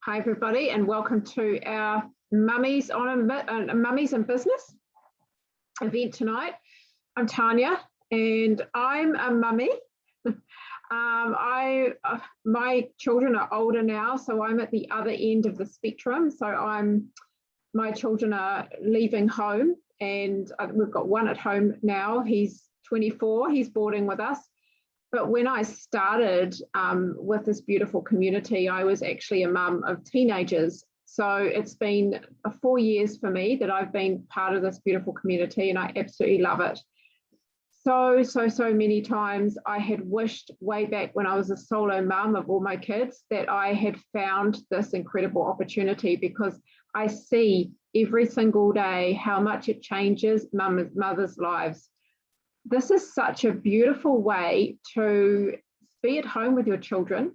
Hi everybody, and welcome to our Mummies in Business event tonight. I'm Tanya, and I'm a mummy. My children are older now, so I'm at the other end of the spectrum. So my children are leaving home, and we've got one at home now. He's 24. He's boarding with us. But when I started with this beautiful community, I was actually a mum of teenagers. So it's been 4 years for me that I've been part of this beautiful community, and I absolutely love it. So many times I had wished way back when I was a solo mum of all my kids that I had found this incredible opportunity, because I see every single day how much it changes mothers' lives. This is such a beautiful way to be at home with your children,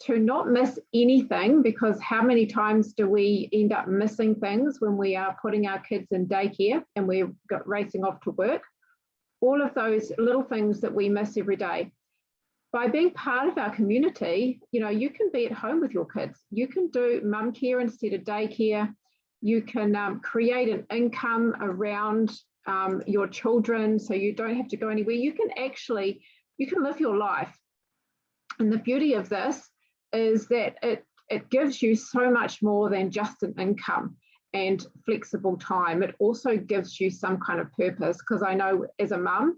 to not miss anything, because how many times do we end up missing things when we are putting our kids in daycare and we're racing off to work? All of those little things that we miss every day. By being part of our community, you can be at home with your kids. You can do mum care instead of daycare. You can create an income around your children, so you don't have to go anywhere. You can live your life. And the beauty of this is that it gives you so much more than just an income and flexible time. It also gives you some kind of purpose, because I know as a mum,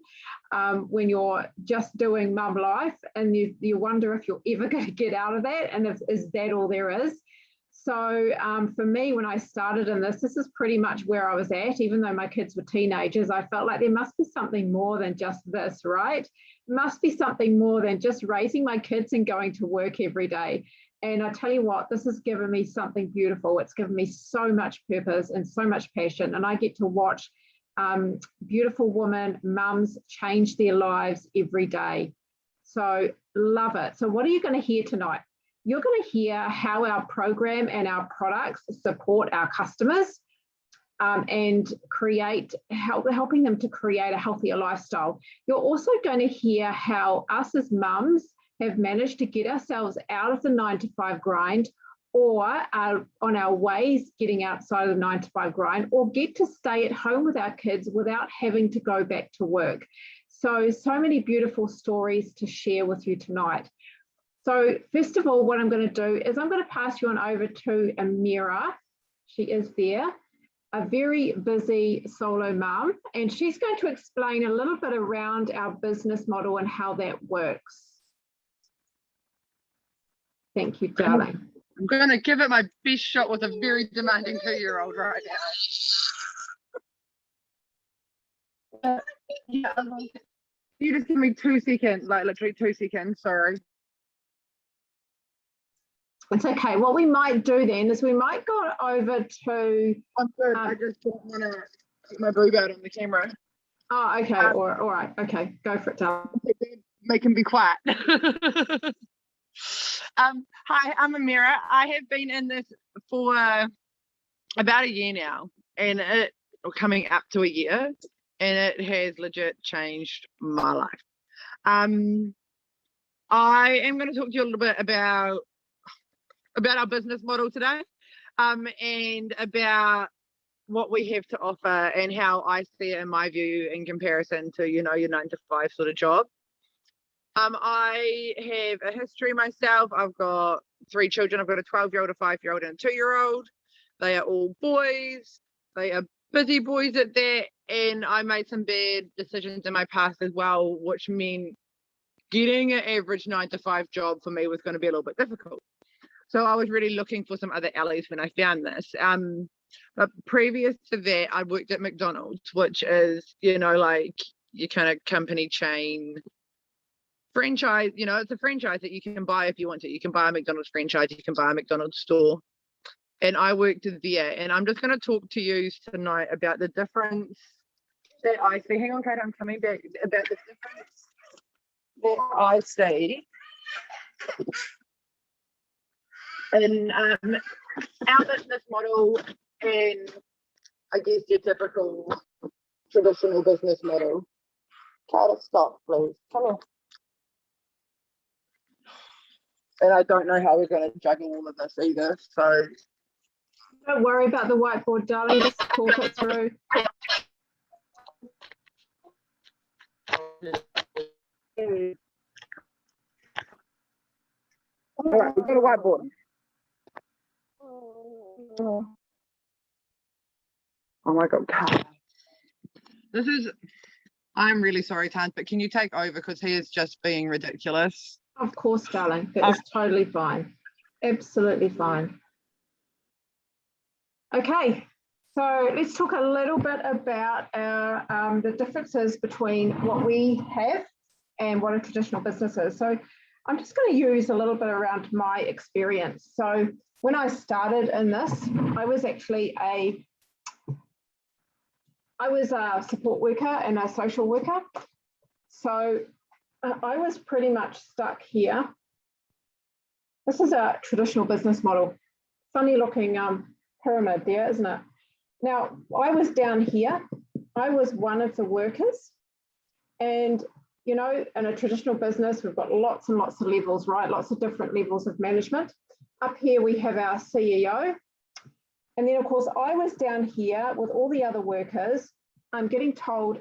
when you're just doing mum life and you wonder if you're ever going to get out of that, and is that all there is? So for me, when I started in this is pretty much where I was at. Even though my kids were teenagers, I felt like there must be something more than just this, right? It must be something more than just raising my kids and going to work every day. And I tell you what, this has given me something beautiful. It's given me so much purpose and so much passion. And I get to watch beautiful women, mums, change their lives every day. So love it. So what are you going to hear tonight? You're going to hear how our program and our products support our customers and helping them to create a healthier lifestyle. You're also going to hear how us as mums have managed to get ourselves out of the 9-to-5 grind, or are on our ways getting outside of the 9-to-5 grind, or get to stay at home with our kids without having to go back to work. So many beautiful stories to share with you tonight. So first of all, what I'm going to do is I'm going to pass you on over to Amira. She is there, a very busy solo mum, and she's going to explain a little bit around our business model and how that works. Thank you, darling. I'm going to give it my best shot with a very demanding 2-year-old right now. You just give me 2 seconds, like literally 2 seconds, sorry. It's okay. What we might do then is we might go over to... I'm good. I just don't want to put my boob out on the camera. Oh, okay. All right. Okay. Go for it, darling. Make him be quiet. Hi, I'm Amira. I have been in this for about a year now, and coming up to a year, and it has legit changed my life. I am going to talk to you a little bit about our business model today, and about what we have to offer and how I see it in my view in comparison to your 9-to-5 sort of job. I have a history myself. I've got 3 children. I've got a 12-year-old, a 5-year-old, and a 2-year-old. They are all boys. They are busy boys at that, and I made some bad decisions in my past as well, which meant getting an average 9-to-5 job for me was going to be a little bit difficult. So I was really looking for some other alleys when I found this. But previous to that, I worked at McDonald's, which is, like your kind of company chain franchise. It's a franchise that you can buy if you want to. You can buy a McDonald's franchise, you can buy a McDonald's store. And I worked there. And I'm just going to talk to you tonight about the difference that I see. Hang on, Kate, I'm coming back. About the difference that I see in our business model and I guess your typical traditional business model. Kate, stop, please. Come here. and I don't know how we're going to juggle all of this either. So don't worry about the whiteboard, darling. Just talk it through. All right, we've got a whiteboard. Oh my God, Carl. This is, I'm really sorry, Tans, but can you take over because he is just being ridiculous. Of course, darling. That is totally fine. Absolutely fine. Okay, so let's talk a little bit about our, the differences between what we have and what a traditional business is. So I'm just going to use a little bit around my experience. So when I started in this, I was actually a support worker and a social worker. So I was pretty much stuck here. This is a traditional business model. Funny looking pyramid there, isn't it? Now, I was down here. I was one of the workers. And, you know, in a traditional business, we've got lots and lots of levels, right? Lots of different levels of management. Up here, we have our CEO. And then, of course, I was down here with all the other workers. I'm getting told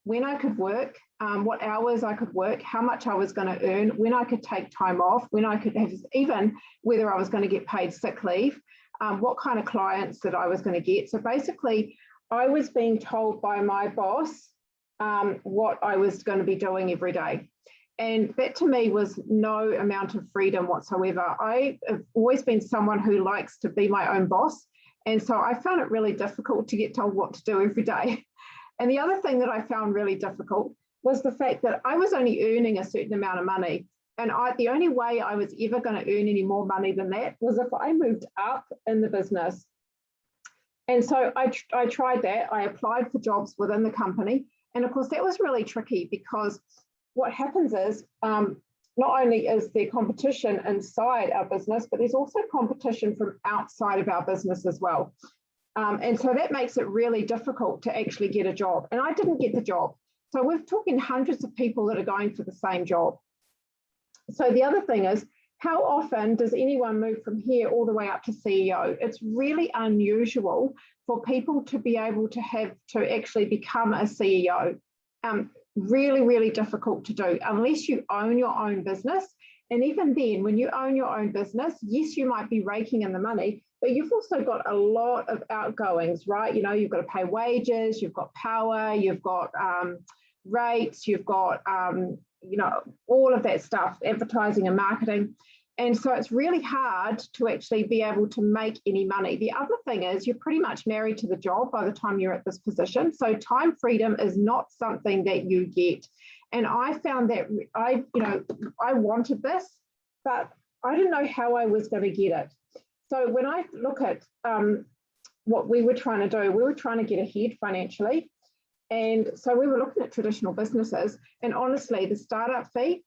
when I could work, what hours I could work, how much I was going to earn, when I could take time off, when I could have, even whether I was going to get paid sick leave, what kind of clients that I was going to get. So basically, I was being told by my boss what I was going to be doing every day. And that to me was no amount of freedom whatsoever. I have always been someone who likes to be my own boss. And so I found it really difficult to get told what to do every day. And the other thing that I found really difficult was the fact that I was only earning a certain amount of money. And the only way I was ever going to earn any more money than that was if I moved up in the business. And so I tried that. I applied for jobs within the company. And of course, that was really tricky because what happens is not only is there competition inside our business, but there's also competition from outside of our business as well. And so that makes it really difficult to actually get a job. And I didn't get the job. So we're talking hundreds of people that are going for the same job. So the other thing is, how often does anyone move from here all the way up to CEO? It's really unusual for people to be able to have to actually become a CEO. Really, really difficult to do unless you own your own business. And even then, when you own your own business, yes, you might be raking in the money, but you've also got a lot of outgoings, right? You know, you've got to pay wages, you've got power, you've got rates, you've got, you know, all of that stuff, advertising and marketing. And so it's really hard to actually be able to make any money. The other thing is you're pretty much married to the job by the time you're at this position. So time freedom is not something that you get. And I found that I wanted this, but I didn't know how I was going to get it. So when I look at what we were trying to do, we were trying to get ahead financially. And so we were looking at traditional businesses, and honestly, the startup fee,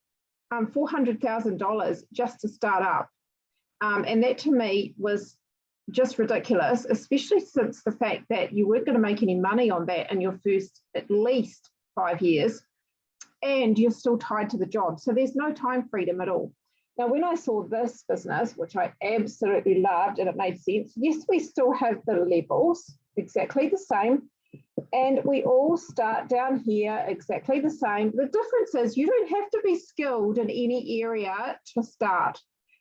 $400,000 just to start up. And that to me was just ridiculous, especially since the fact that you weren't going to make any money on that in your first at least 5 years, and you're still tied to the job. So there's no time freedom at all. Now, when I saw this business, which I absolutely loved and it made sense, yes, we still have the levels exactly the same. And we all start down here exactly the same. The difference is you don't have to be skilled in any area to start.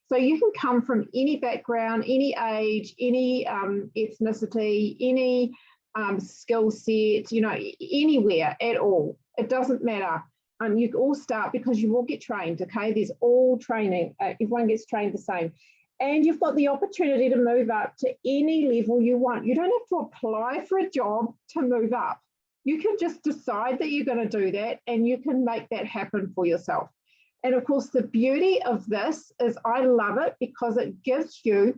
So you can come from any background, any age, any ethnicity, any skill set, you know, anywhere at all. It doesn't matter. You can all start because you will get trained, okay? There's all training. Everyone gets trained the same. And you've got the opportunity to move up to any level you want. You don't have to apply for a job to move up. You can just decide that you're going to do that, and you can make that happen for yourself. And of course, the beauty of this is I love it because it gives you,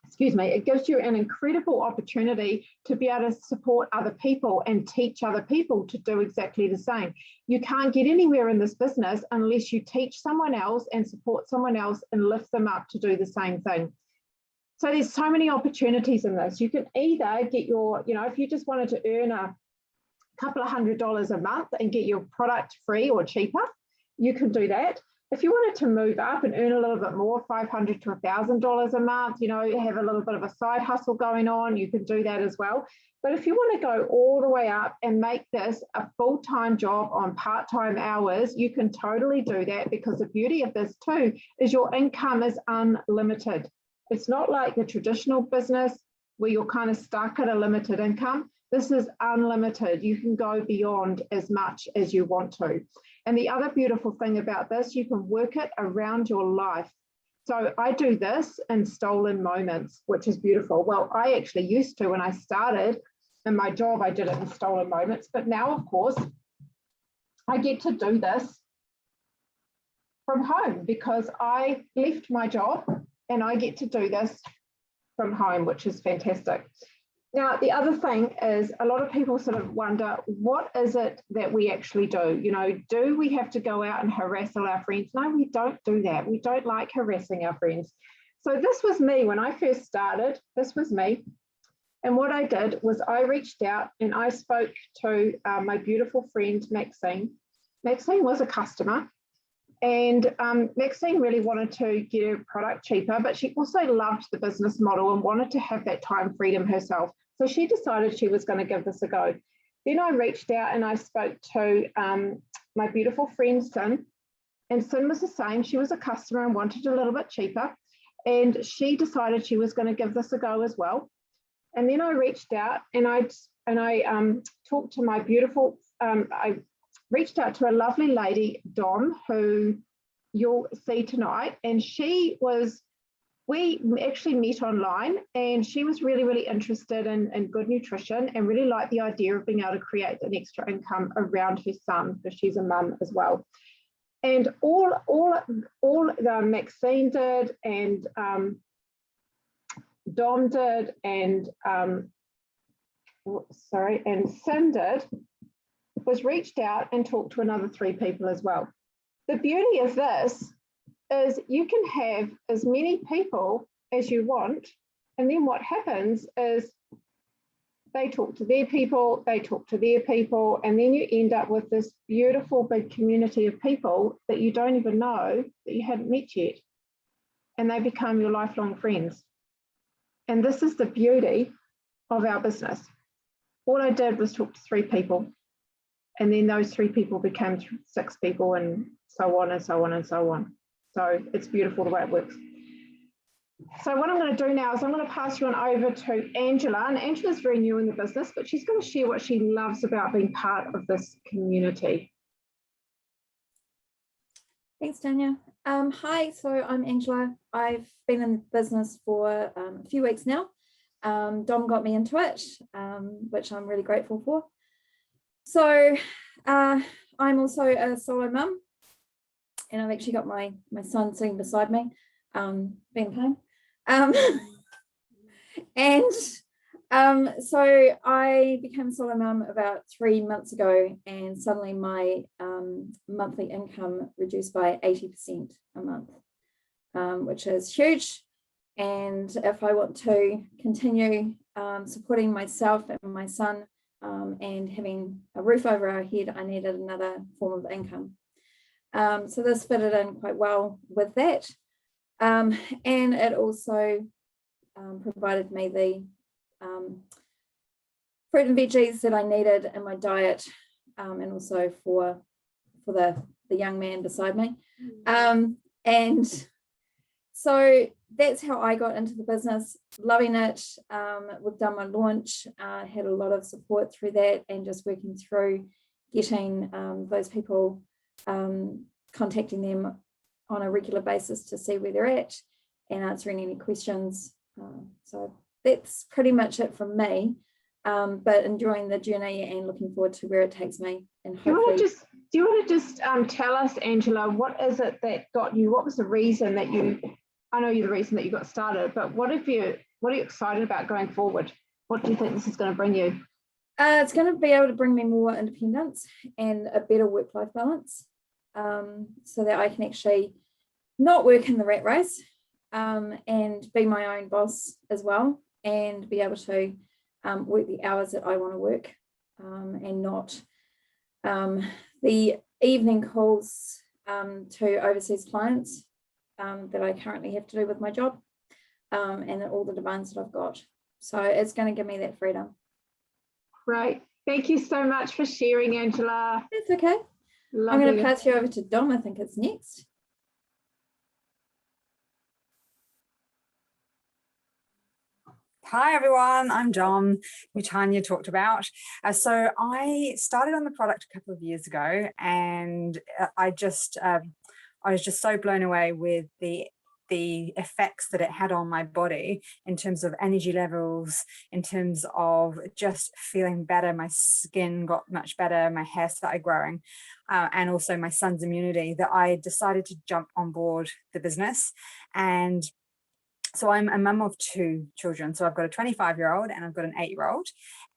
excuse me, it gives you an incredible opportunity to be able to support other people and teach other people to do exactly the same. You can't get anywhere in this business unless you teach someone else and support someone else and lift them up to do the same thing. So there's so many opportunities in this. You can either get your, you know, if you just wanted to earn a couple of $100s a month and get your product free or cheaper, you can do that. If you wanted to move up and earn a little bit more, $500 to $1,000 a month, you know, have a little bit of a side hustle going on, you can do that as well. But if you want to go all the way up and make this a full-time job on part-time hours, you can totally do that, because the beauty of this too is your income is unlimited. It's not like the traditional business where you're kind of stuck at a limited income. This is unlimited. You can go beyond as much as you want to. And the other beautiful thing about this, you can work it around your life. So I do this in stolen moments, which is beautiful. Well, I actually used to when I started in my job, I did it in stolen moments. But now, of course, I get to do this from home because I left my job and I get to do this from home, which is fantastic. Now, the other thing is a lot of people sort of wonder, what is it that we actually do? You know, do we have to go out and harass all our friends? No, we don't do that. We don't like harassing our friends. So this was me when I first started. This was me. And what I did was I reached out and I spoke to my beautiful friend, Maxine. Maxine was a customer. And Maxine really wanted to get her product cheaper, but she also loved the business model and wanted to have that time freedom herself. So she decided she was going to give this a go. Then I reached out and I spoke to my beautiful friend, Sin. And Sin was the same. She was a customer and wanted a little bit cheaper. And she decided she was going to give this a go as well. And then I reached out and I talked to my beautiful, I reached out to a lovely lady, Dom, who you'll see tonight. And we actually met online, and she was really, really interested in good nutrition and really liked the idea of being able to create an extra income around her son, because she's a mum as well. And all Maxine did, and Dom did, and Sin did, was reached out and talked to another 3 people as well. The beauty of this is you can have as many people as you want, and then what happens is they talk to their people, they talk to their people, and then you end up with this beautiful big community of people that you don't even know that you hadn't met yet, and they become your lifelong friends. And this is the beauty of our business. All I did was talk to 3 people, and then those 3 people became 6 people, and so on and so on and so on. So it's beautiful the way it works. So what I'm going to do now is I'm going to pass you on over to Angela. And Angela's very new in the business, but she's going to share what she loves about being part of this community. Thanks, Tanya. Hi, so I'm Angela. I've been in business for a few weeks now. Dom got me into it, which I'm really grateful for. So I'm also a solo mum, and I've actually got my son sitting beside me, being a pain. So I became a solo mum about 3 months ago, and suddenly my monthly income reduced by 80% a month, which is huge. And if I want to continue supporting myself and my son and having a roof over our head, I needed another form of income. So this fitted in quite well with that. And it also provided me the fruit and veggies that I needed in my diet, and also for the young man beside me. And so that's how I got into the business, loving it. We've done my launch, had a lot of support through that, and just working through getting those people, contacting them on a regular basis to see where they're at and answering any questions. So that's pretty much it from me, but enjoying the journey and looking forward to where it takes me. And hopefully, do you want to just tell us, Angela, what is it that got you, what was the reason that you, I know you're the reason that you got started, but what are you excited about going forward? What do you think this is going to bring you? It's going to be able to bring me more independence and a better work-life balance, so that I can actually not work in the rat race, and be my own boss as well, and be able to work the hours that I want to work, and not the evening calls to overseas clients that I currently have to do with my job, and all the demands that I've got. So it's going to give me that freedom. Great. Thank you so much for sharing, Angela. That's okay. I'm going to pass you over to Dom. I think it's next. Hi everyone, I'm Dom, who Tanya talked about. So I started on the product a couple of years ago, and I was just so blown away with the effects that it had on my body in terms of energy levels, in terms of just feeling better. My skin got much better, my hair started growing, and also my son's immunity, that I decided to jump on board the business. And so I'm a mum of 2 children. So I've got a 25-year-old and I've got an 8-year-old.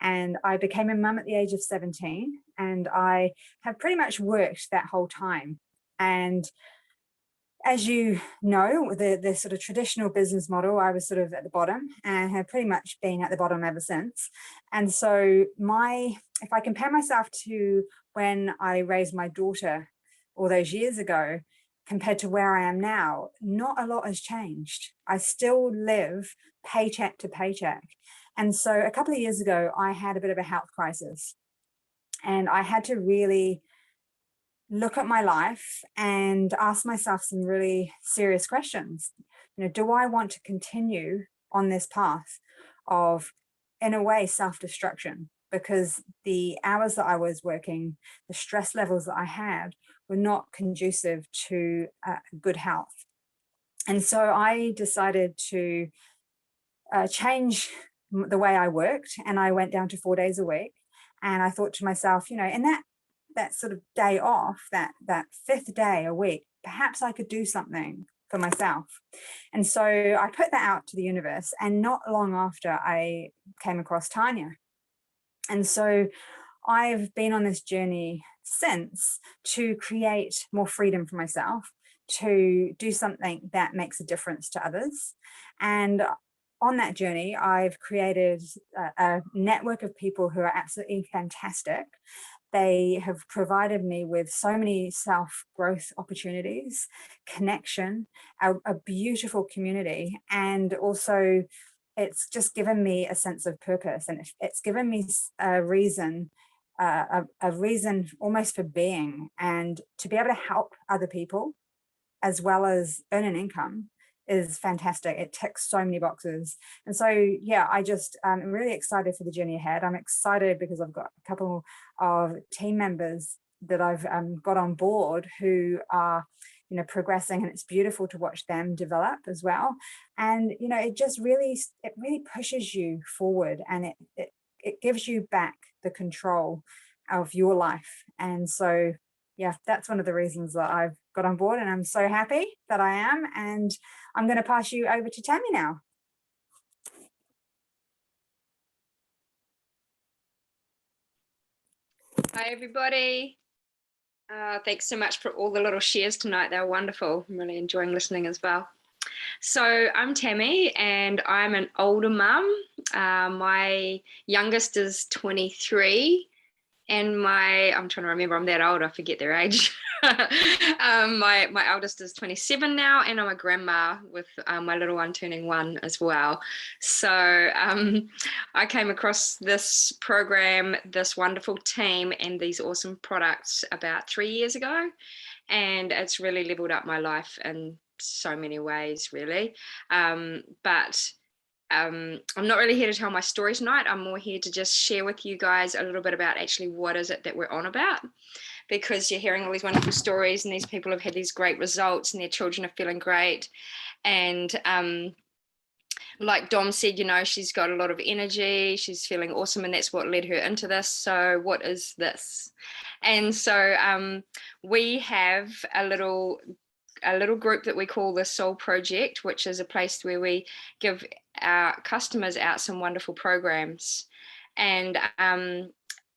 And I became a mum at the age of 17, and I have pretty much worked that whole time. And as you know, the sort of traditional business model, I was sort of at the bottom and have pretty much been at the bottom ever since. And so if I compare myself to when I raised my daughter all those years ago, compared to where I am now, not a lot has changed. I still live paycheck to paycheck. And so a couple of years ago, I had a bit of a health crisis, and I had to really look at my life and ask myself some really serious questions. Do I want to continue on this path of, in a way, self-destruction? Because the hours that I was working, the stress levels that I had, were not conducive to good health. And so I decided to change the way I worked, and I went down to 4 days a week. And I thought to myself, in that sort of day off, that 5th day a week, perhaps I could do something for myself. And so I put that out to the universe, and not long after I came across Tanya. And so I've been on this journey since to create more freedom for myself, to do something that makes a difference to others. And on that journey, I've created a network of people who are absolutely fantastic. They have provided me with so many self-growth opportunities, connection, a beautiful community, and also it's just given me a sense of purpose, and it's given me a reason almost for being, and to be able to help other people as well as earn an income is fantastic. It ticks so many boxes. And so, yeah, I'm really excited for the journey ahead. I'm excited because I've got a couple of team members that I've got on board who are progressing, and it's beautiful to watch them develop as well. And it really pushes you forward, and it gives you back the control of your life. And so, yeah, that's one of the reasons that I've got on board, and I'm so happy that I am. And I'm going to pass you over to Tammy now. Hi, everybody. Thanks so much for all the little shares tonight. They were wonderful. I'm really enjoying listening as well. So I'm Tammy, and I'm an older mum. My youngest is 23, and I'm trying to remember, I'm that old, I forget their age. My eldest is 27 now, and I'm a grandma with my little one turning 1 as well. So I came across this program, this wonderful team, and these awesome products about 3 years ago, and it's really leveled up my life in so many ways, really. But I'm not really here to tell my story tonight. I'm more here to just share with you guys a little bit about actually what is it that we're on about, because you're hearing all these wonderful stories, and these people have had these great results, and their children are feeling great. And like Dom said, she's got a lot of energy, she's feeling awesome, and that's what led her into this. So what is this? And so we have a little group that we call the Soul Project, which is a place where we give our customers out some wonderful programs. And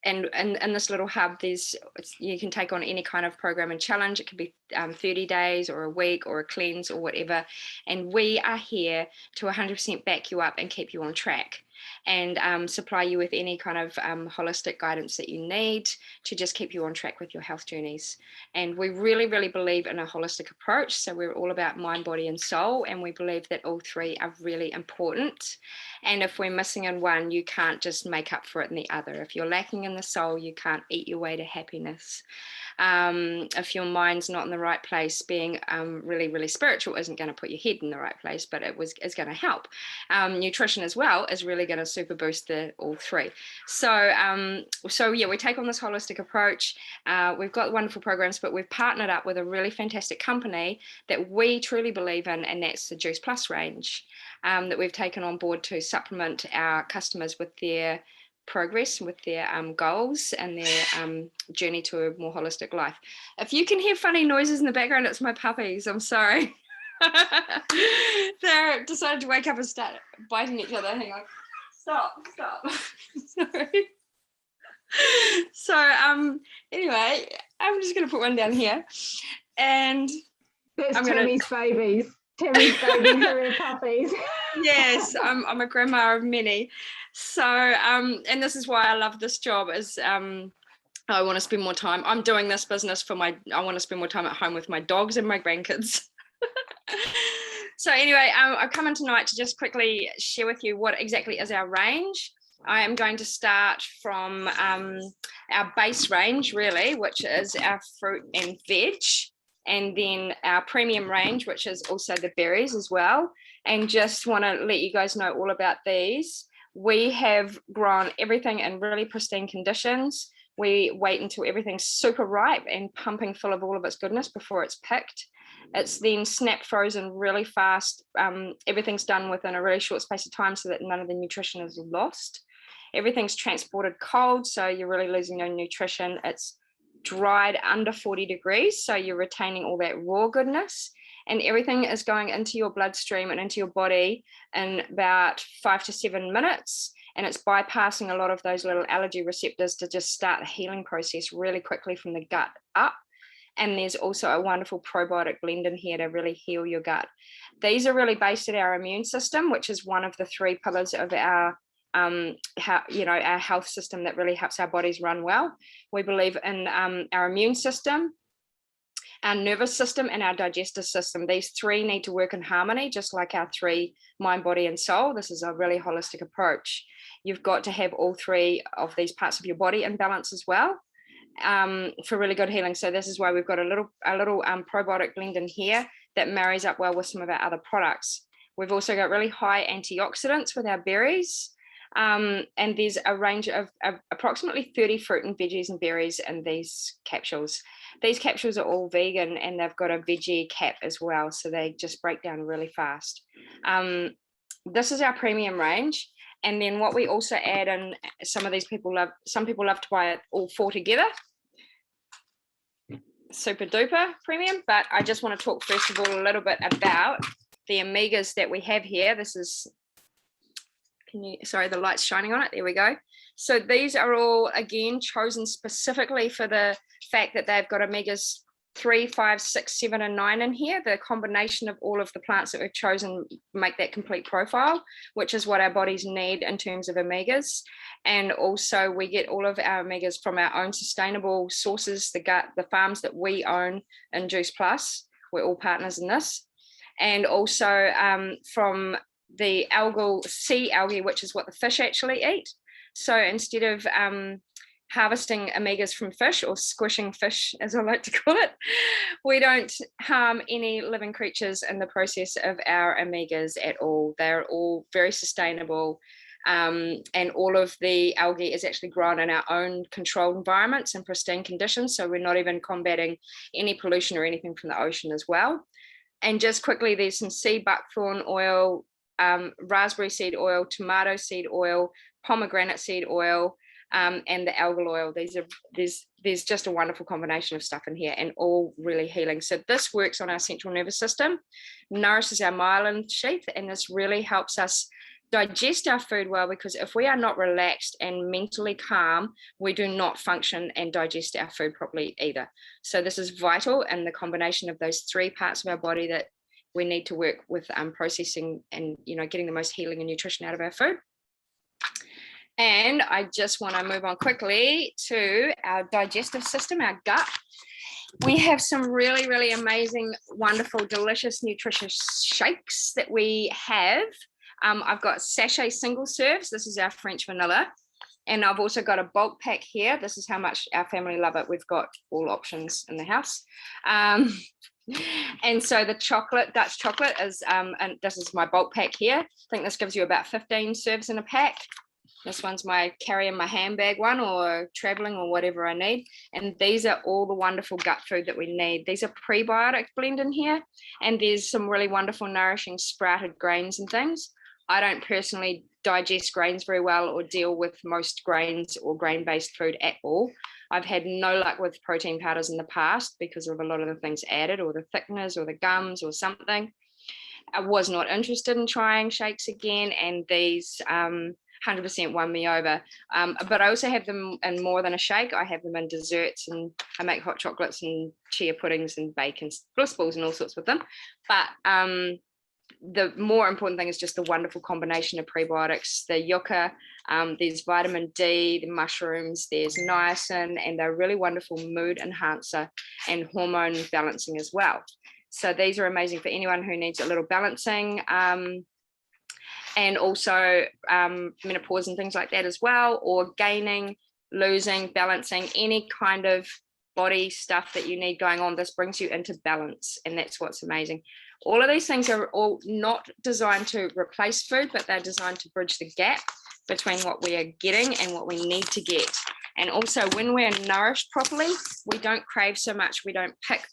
in this little hub, you can take on any kind of program and challenge. It could be 30 days or a week or a cleanse or whatever. And we are here to 100% back you up and keep you on track. and supply you with any kind of holistic guidance that you need to just keep you on track with your health journeys. And we really, really believe in a holistic approach. So we're all about mind, body, and soul. And we believe that all three are really important. And if we're missing in one, you can't just make up for it in the other. If you're lacking in the soul, you can't eat your way to happiness. If your mind's not in the right place, being really, really spiritual isn't going to put your head in the right place, but is going to help. Nutrition as well is really going to super boost all three. So yeah, we take on this holistic approach. We've got wonderful programs, but we've partnered up with a really fantastic company that we truly believe in, and that's the Juice Plus range that we've taken on board to supplement our customers with their progress, with their goals and their journey to a more holistic life. If you can hear funny noises in the background, it's my puppies. I'm sorry. They're decided to wake up and start biting each other. Hang on. Stop. Sorry. So anyway, I'm just going to put one down here, and There's I'm gonna- Tammy's babies. Tammy's babies are her puppies. Yes, I'm a grandma of many. So and this is why I love this job, is I want to spend more time. I'm doing this business I want to spend more time at home with my dogs and my grandkids. So anyway, I've come in tonight to just quickly share with you what exactly is our range. I am going to start from our base range, really, which is our fruit and veg, and then our premium range, which is also the berries as well. And just want to let you guys know all about these. We have grown everything in really pristine conditions. We wait until everything's super ripe and pumping full of all of its goodness before it's picked. It's then snap frozen really fast. Everything's done within a really short space of time so that none of the nutrition is lost. Everything's transported cold, so you're really losing no nutrition. It's dried under 40 degrees, so you're retaining all that raw goodness. And everything is going into your bloodstream and into your body in about 5 to 7 minutes. And it's bypassing a lot of those little allergy receptors to just start the healing process really quickly from the gut up. And there's also a wonderful probiotic blend in here to really heal your gut. These are really based at our immune system, which is one of the 3 pillars of our our health system that really helps our bodies run well. We believe in our immune system, our nervous system, and our digestive system. These 3 need to work in harmony, just like our 3 mind, body, and soul. This is a really holistic approach. You've got to have all 3 of these parts of your body in balance as well for really good healing. So this is why we've got a little probiotic blend in here that marries up well with some of our other products. We've also got really high antioxidants with our berries. And there's a range of approximately 30 fruit and veggies and berries in these capsules. These capsules are all vegan, and they've got a veggie cap as well, so they just break down really fast. This is our premium range. And then what we also add in, some people love to buy it all 4 together. Super duper premium, but I just want to talk first of all a little bit about the omegas that we have here. This is, sorry, the light's shining on it. There we go. So these are all, again, chosen specifically for the fact that they've got omegas 3, 5, 6, 7, and 9 in here. The combination of all of the plants that we've chosen make that complete profile, which is what our bodies need in terms of omegas. And also we get all of our omegas from our own sustainable sources, the farms that we own in Juice Plus. We're all partners in this. And also from the sea algae, which is what the fish actually eat. So instead of harvesting omegas from fish, or squishing fish as I like to call it, we don't harm any living creatures in the process of our omegas at all. They're all very sustainable, and all of the algae is actually grown in our own controlled environments and pristine conditions, so we're not even combating any pollution or anything from the ocean as well. And just quickly, there's some sea buckthorn oil, raspberry seed oil, tomato seed oil, pomegranate seed oil, and the algal oil. There's just a wonderful combination of stuff in here, and all really healing. So this works on our central nervous system, nourishes our myelin sheath, and this really helps us digest our food well, because if we are not relaxed and mentally calm, we do not function and digest our food properly either. So this is vital, and the combination of those 3 parts of our body that we need to work with processing and getting the most healing and nutrition out of our food. And I just want to move on quickly to our digestive system, our gut. We have some really, really amazing, wonderful, delicious, nutritious shakes that we have. I've got sachet single serves. This is our French vanilla. And I've also got a bulk pack here. This is how much our family love it. We've got all options in the house. And so the chocolate, Dutch chocolate is, and this is my bulk pack here. I think this gives you about 15 serves in a pack. This one's my carry in my handbag one, or traveling, or whatever I need. And these are all the wonderful gut food that we need. These are prebiotic blend in here. And there's some really wonderful, nourishing sprouted grains and things. I don't personally digest grains very well or deal with most grains or grain-based food at all. I've had no luck with protein powders in the past because of a lot of the things added, or the thickeners or the gums or something. I was not interested in trying shakes again, and these 100% won me over. But I also have them in more than a shake. I have them in desserts, and I make hot chocolates and chia puddings and bacon bliss balls and all sorts with them. But the more important thing is just the wonderful combination of prebiotics, the yucca, there's vitamin D, the mushrooms, there's niacin, and they're really wonderful mood enhancer and hormone balancing as well. So these are amazing for anyone who needs a little balancing, and also menopause and things like that as well, or gaining, losing, balancing, any kind of body stuff that you need going on. This brings you into balance, and that's what's amazing. All of these things are all not designed to replace food, but they're designed to bridge the gap between what we are getting and what we need to get. And also, when we're nourished properly, we don't crave so much, we don't pick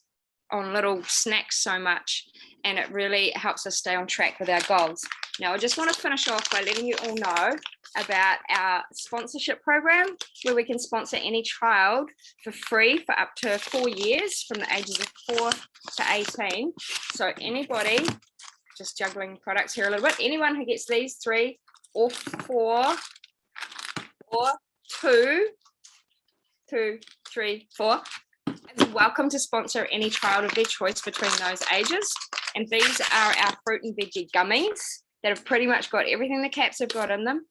on little snacks so much, and it really helps us stay on track with our goals. Now, I just want to finish off by letting you all know about our sponsorship program, where we can sponsor any child for free for up to 4 years, from the ages of 4 to 18. So anybody, just juggling products here a little bit, anyone who gets these 3 or 4 or 2, 3, 4, is welcome to sponsor any child of their choice between those ages. And these are our fruit and veggie gummies that have pretty much got everything the cats have got in them.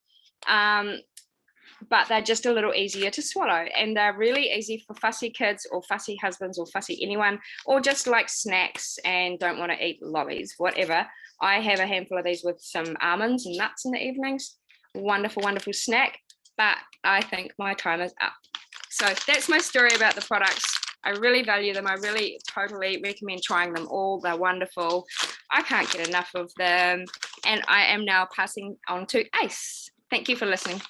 But they're just a little easier to swallow, and they're really easy for fussy kids or fussy husbands or fussy anyone, or just like snacks and don't want to eat lollies, whatever. I have a handful of these with some almonds and nuts in the evenings. Wonderful, wonderful snack. But I think my time is up. So that's my story about the products. I really value them. I really totally recommend trying them all. They're wonderful. I can't get enough of them. And I am now passing on to Ace. Thank you for listening.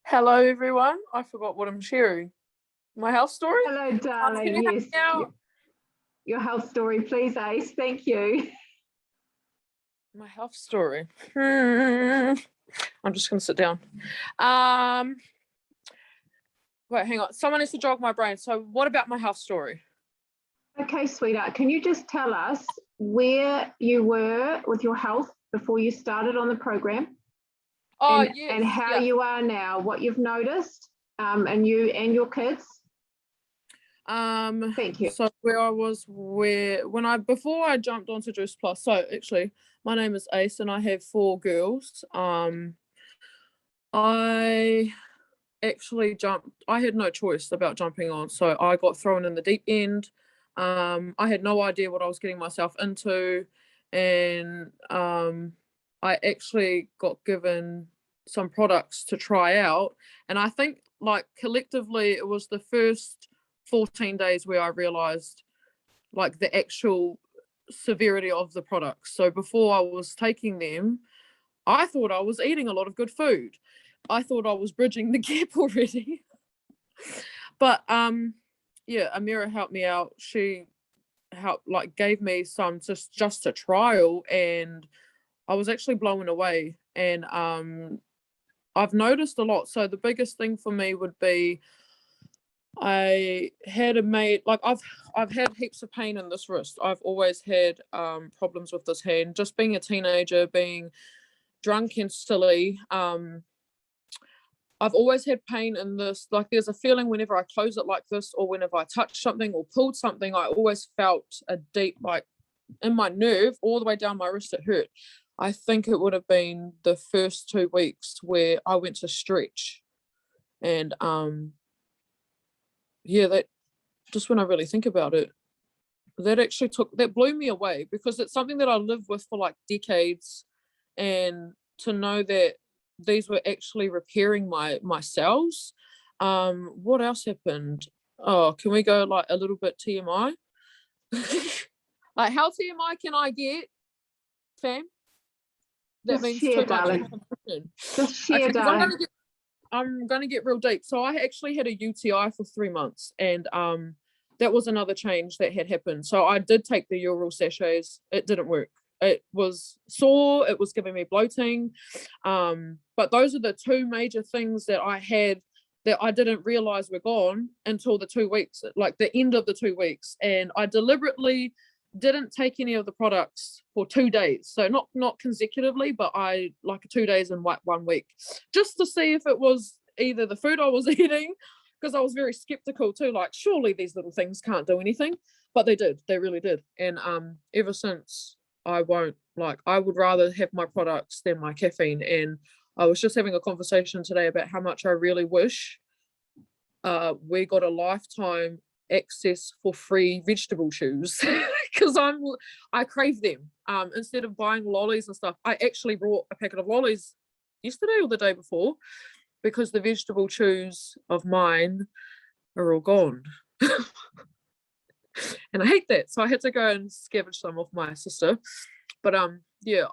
Hello, everyone. I forgot what I'm sharing. My health story? Hello, darling. Yes. Your health story, please, Ace. Thank you. My health story. I'm just going to sit down. Wait, hang on. Someone needs to jog my brain. So what about my health story? Okay, sweetheart. Can you just tell us where you were with your health before you started on the program? Oh, and, yes. And how yeah. you are now, what you've noticed, and you and your kids? Thank you. So where I was, before I jumped onto Juice Plus. So actually, my name is Ace, and I have 4 girls. I actually jumped. I had no choice about jumping on, so I got thrown in the deep end. I had no idea what I was getting myself into, and I actually got given some products to try out, and I think like collectively it was the first 14 days where I realized like the actual severity of the products. So before I was taking them, I thought I was eating a lot of good food. I thought I was bridging the gap already. But yeah, Amira helped me out. She gave me some just a trial, and I was actually blown away. And I've noticed a lot. So the biggest thing for me would be I've had heaps of pain in this wrist. I've always had problems with this hand. Just being a teenager, being drunk and silly, I've always had pain in this. Like there's a feeling whenever I close it like this, or whenever I touch something or pulled something, I always felt a deep, like in my nerve all the way down my wrist, it hurt. I think it would have been the first 2 weeks where I went to stretch, and yeah, that just when I really think about it, that blew me away, because it's something that I lived with for like decades, and to know that these were actually repairing my cells. What else happened? Oh, can we go like a little bit TMI? Like, how TMI can I get, fam? That Just means share, too much darling. information. Just share, Okay, 'cause darling. I'm gonna get real deep. So I actually had a UTI for 3 months, and that was another change that had happened. So I did take the Ural sachets. It didn't work. It was sore. It was giving me bloating. But those are the two major things that I had that I didn't realize were gone until the 2 weeks, like the end of the 2 weeks, and I deliberately didn't take any of the products for 2 days. So not consecutively, but I like 2 days in 1 week, just to see if it was either the food I was eating, because I was very skeptical too, like surely these little things can't do anything, but they did. They really did. And ever since, I would rather have my products than my caffeine. And I was just having a conversation today about how much I really wish we got a lifetime access for free vegetable chews, because I crave them. Instead of buying lollies and stuff, I actually brought a packet of lollies yesterday or the day before, because the vegetable chews of mine are all gone. And I hate that, so I had to go and scavenge some off my sister. But yeah,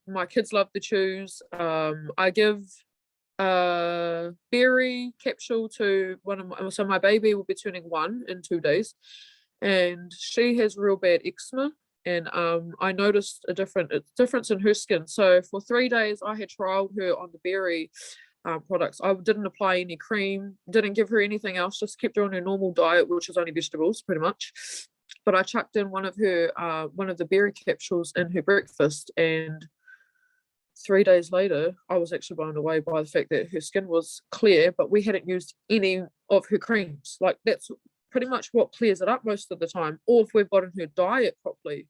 my kids love the chews. I give berry capsule to so my baby will be turning 1 in 2 days, and she has real bad eczema, and I noticed a difference in her skin. So for 3 days I had trialed her on the berry products. I didn't apply any cream, didn't give her anything else, just kept her on her normal diet, which is only vegetables pretty much. But I chucked in one of the berry capsules in her breakfast, and 3 days later, I was actually blown away by the fact that her skin was clear, but we hadn't used any of her creams. Like, that's pretty much what clears it up most of the time, or if we've gotten her diet properly.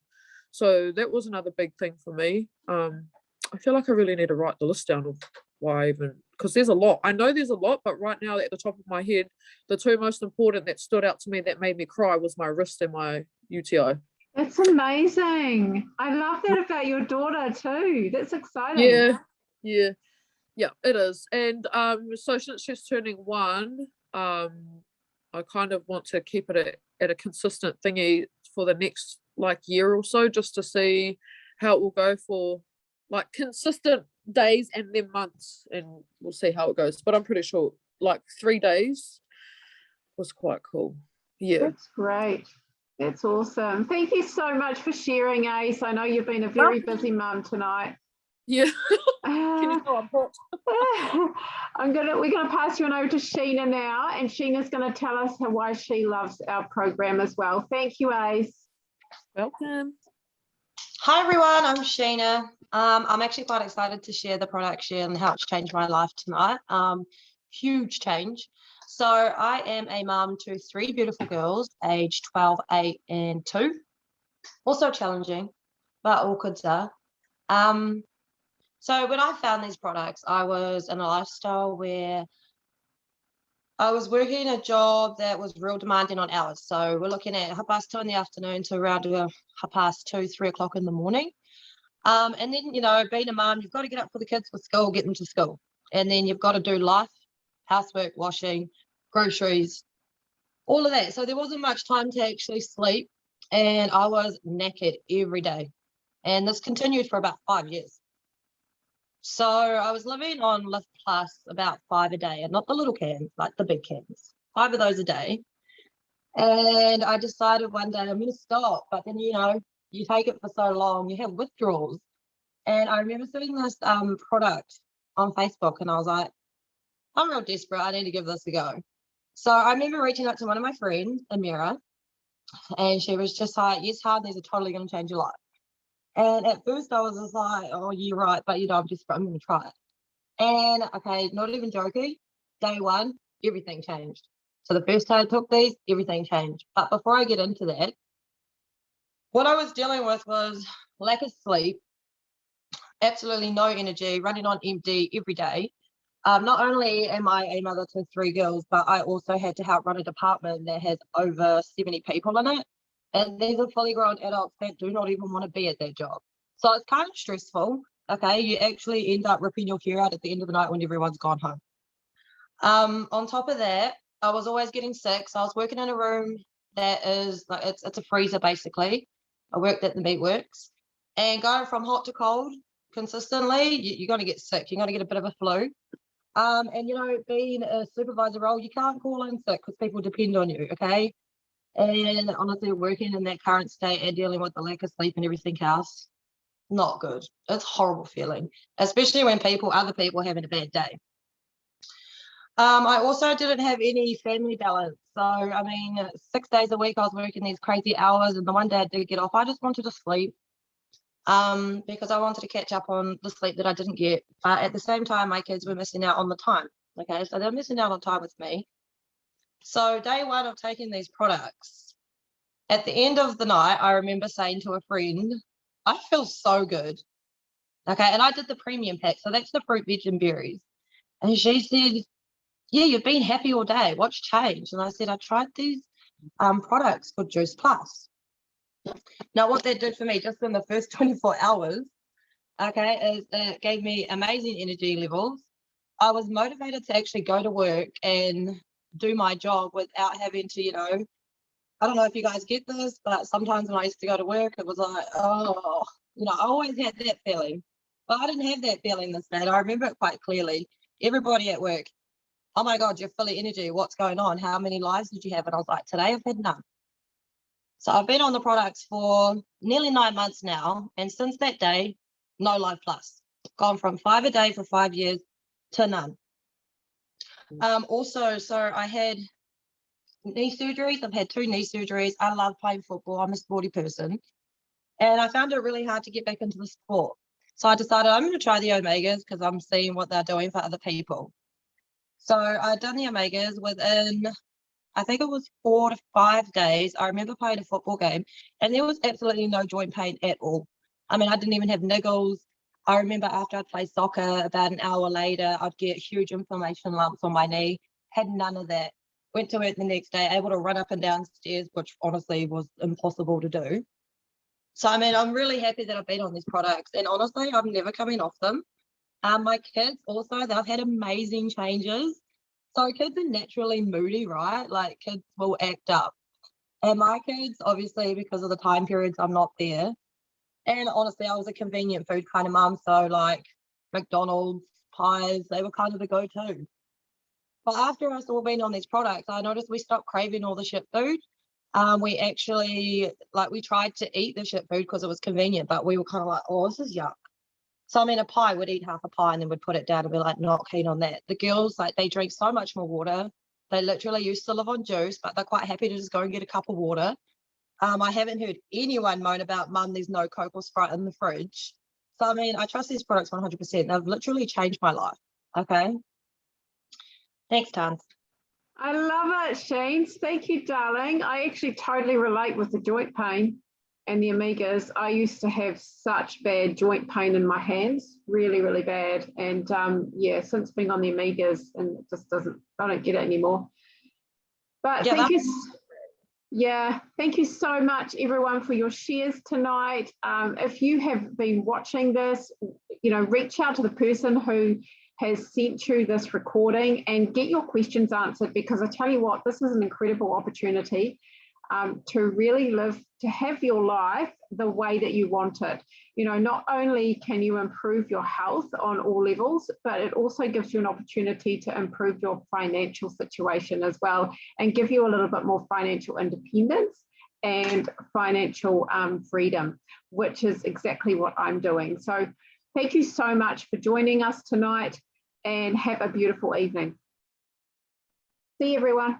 So that was another big thing for me. I feel like I really need to write the list down of why even, because there's a lot. I know there's a lot, but right now at the top of my head, the two most important that stood out to me that made me cry was my wrist and my UTI. That's amazing. I love that about your daughter too. That's exciting. Yeah, it is. And so since she's turning 1, I kind of want to keep it at a consistent thingy for the next like year or so, just to see how it will go for like consistent days and then months, and we'll see how it goes. But I'm pretty sure like 3 days was quite cool. Yeah. That's great. That's awesome. Thank you so much for sharing, Ace. I know you've been a very busy mum tonight. Yeah. Can you tell I'm hot? We're gonna pass you on over to Sheena now, and Sheena's gonna tell us why she loves our program as well. Thank you, Ace. Welcome. Hi everyone, I'm Sheena. I'm actually quite excited to share the product and how it's changed my life tonight. Huge change. So I am a mum to 3 beautiful girls, aged 12, 8 and 2. Also challenging, but all kids are. So when I found these products, I was in a lifestyle where I was working a job that was real demanding on hours. So we're looking at 2:30 in the afternoon to around 2:30, 3 o'clock in the morning. And then, being a mum, you've got to get up for the kids for school, get them to school. And then you've got to do life, housework, washing, groceries, all of that. So there wasn't much time to actually sleep. And I was knackered every day. And this continued for about 5 years. So I was living on Lift Plus about 5 a day, and not the little cans, like the big cans, 5 of those a day. And I decided one day I'm going to stop. But then, you take it for so long, you have withdrawals. And I remember seeing this product on Facebook, and I was like, I'm real desperate. I need to give this a go. So I remember reaching out to one of my friends, Amira, and she was just like, yes, hard, these are totally going to change your life. And at first I was just like, oh, you're right, but I'm desperate, I'm going to try it. And okay, not even joking, day 1, everything changed. So the first time I took these, everything changed. But before I get into that, what I was dealing with was lack of sleep, absolutely no energy, running on empty every day. Not only am I a mother to 3 girls, but I also had to help run a department that has over 70 people in it. And these are fully grown adults that do not even want to be at that job. So it's kind of stressful. Okay, you actually end up ripping your hair out at the end of the night when everyone's gone home. On top of that, I was always getting sick. So I was working in a room that is like it's a freezer basically. I worked at the meatworks, and going from hot to cold consistently, you're going to get sick. You're going to get a bit of a flu. And you know, being a supervisor role, you can't call in sick because people depend on you. Okay, and honestly, working in that current state and dealing with the lack of sleep and everything else, not good. It's a horrible feeling, especially when other people are having a bad day. I also didn't have any family balance. So, I mean, 6 days a week, I was working these crazy hours, and the one day I did get off, I just wanted to sleep because I wanted to catch up on the sleep that I didn't get. But at the same time, my kids were missing out on the time. Okay, so they're missing out on time with me. So day one of taking these products, at the end of the night, I remember saying to a friend, I feel so good. Okay, and I did the premium pack. So that's the fruit, veg, and berries. And she said, yeah, you've been happy all day. What's changed? And I said, I tried these products called Juice Plus. Now, what that did for me just in the first 24 hours, okay, is it gave me amazing energy levels. I was motivated to actually go to work and do my job without having to, you know, I don't know if you guys get this, but sometimes when I used to go to work, it was like, oh, you know, I always had that feeling. But I didn't have that feeling this day. I remember it quite clearly. Everybody at work, oh my God, you're full of energy. What's going on? How many lives did you have? And I was like, today I've had none. So I've been on the products for nearly 9 months now. And since that day, no Life Plus. Gone from 5 a day for 5 years to none. Also, so I had knee surgeries. I've had 2 knee surgeries. I love playing football. I'm a sporty person. And I found it really hard to get back into the sport. So I decided I'm going to try the Omegas because I'm seeing what they're doing for other people. So I'd done the Omegas within, I think it was 4 to 5 days. I remember playing a football game and there was absolutely no joint pain at all. I mean, I didn't even have niggles. I remember after I'd play soccer, about an hour later, I'd get huge inflammation lumps on my knee. Had none of that. Went to work the next day, able to run up and down stairs, which honestly was impossible to do. So, I mean, I'm really happy that I've been on these products. And honestly, I'm never coming off them. My kids also, they've had amazing changes. So kids are naturally moody, right? Like kids will act up. And my kids, obviously, because of the time periods, I'm not there. And honestly, I was a convenient food kind of mum. So like McDonald's, pies, they were kind of the go-to. But after us all being on these products, I noticed we stopped craving all the shit food. We actually, like, we tried to eat the shit food because it was convenient, but we were kind of like, oh, this is yuck. So, I mean, a pie, would eat half a pie and then would put it down and be like, not keen on that. The girls, like, they drink so much more water. They literally used to live on juice, but they're quite happy to just go and get a cup of water. I haven't heard anyone moan about, Mum, there's no Coke or Sprite in the fridge. So, I mean, I trust these products 100%. They've literally changed my life. Okay. Thanks, Tans. I love it, Shane. Thank you, darling. I actually totally relate with the joint pain and the Omegas. I used to have such bad joint pain in my hands, really, really bad. And yeah, since being on the Omegas, and it just I don't get it anymore. But Yeah, thank you so much, everyone, for your shares tonight. If you have been watching this, you know, reach out to the person who has sent you this recording and get your questions answered, because I tell you what, this is an incredible opportunity to really to have your life the way that you want it. You know, not only can you improve your health on all levels, but it also gives you an opportunity to improve your financial situation as well and give you a little bit more financial independence and financial freedom, which is exactly what I'm doing. So thank you so much for joining us tonight and have a beautiful evening. See you, everyone.